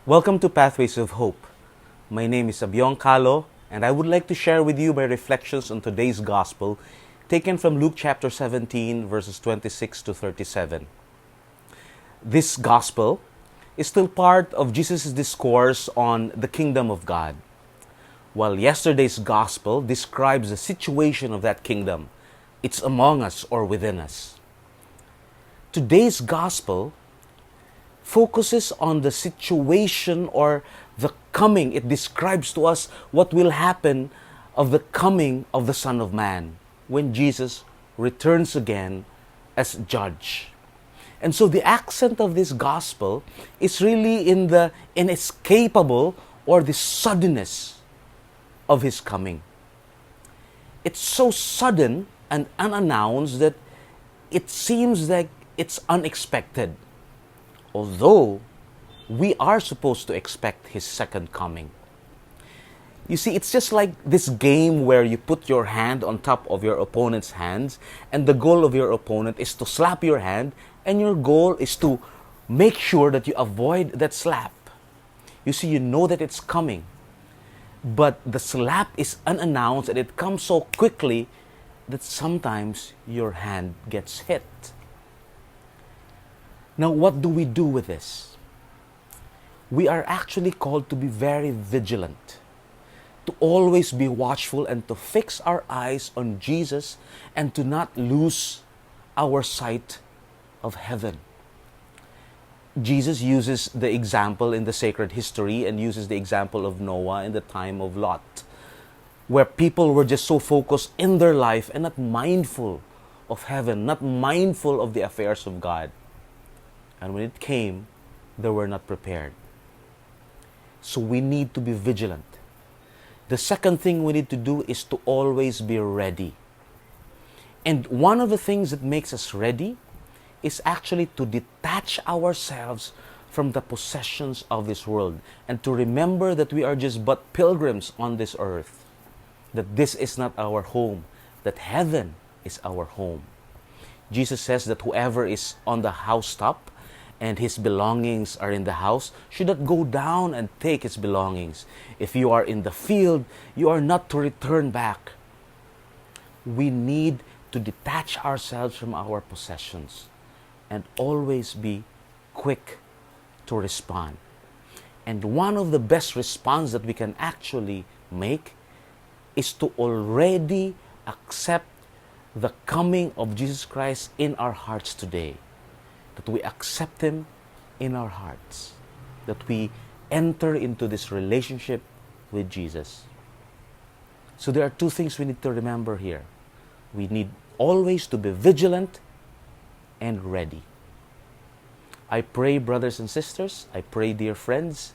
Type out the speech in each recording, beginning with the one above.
Welcome to Pathways of Hope. My name is Abiong Kalo, and I would like to share with you my reflections on today's Gospel, taken from Luke chapter 17, verses 26 to 37. This Gospel is still part of Jesus' discourse on the kingdom of God. While yesterday's Gospel describes the situation of that kingdom, it's among us or within us. Today's Gospel focuses on the situation or the coming. It describes to us what will happen of the coming of the Son of Man when Jesus returns again as judge. And so the accent of this gospel is really in the inescapable or the suddenness of his coming. It's so sudden and unannounced that it seems like it's unexpected. Although we are supposed to expect his second coming. You see, it's just like this game where you put your hand on top of your opponent's hands, and the goal of your opponent is to slap your hand, and your goal is to make sure that you avoid that slap. You see, you know that it's coming, but the slap is unannounced and it comes so quickly that sometimes your hand gets hit. Now, what do we do with this? We are actually called to be very vigilant, to always be watchful and to fix our eyes on Jesus and to not lose our sight of heaven. Jesus uses the example in the sacred history and uses the example of Noah in the time of Lot, where people were just so focused in their life and not mindful of heaven, not mindful of the affairs of God. And when it came, they were not prepared. So we need to be vigilant. The second thing we need to do is to always be ready. And one of the things that makes us ready is actually to detach ourselves from the possessions of this world and to remember that we are just but pilgrims on this earth, that this is not our home, that heaven is our home. Jesus says that whoever is on the housetop and his belongings are in the house, should not go down and take his belongings. If you are in the field, you are not to return back. We need to detach ourselves from our possessions and always be quick to respond. And one of the best response that we can actually make is to already accept the coming of Jesus Christ in our hearts today. That we accept him in our hearts, that we enter into this relationship with Jesus. So there are two things we need to remember here. We need always to be vigilant and ready. I pray, brothers and sisters, I pray, dear friends,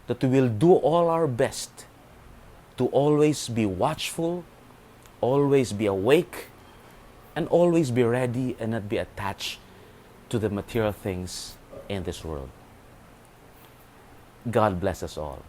that we will do all our best to always be watchful, always be awake, and always be ready and not be attached to the material things in this world. God bless us all.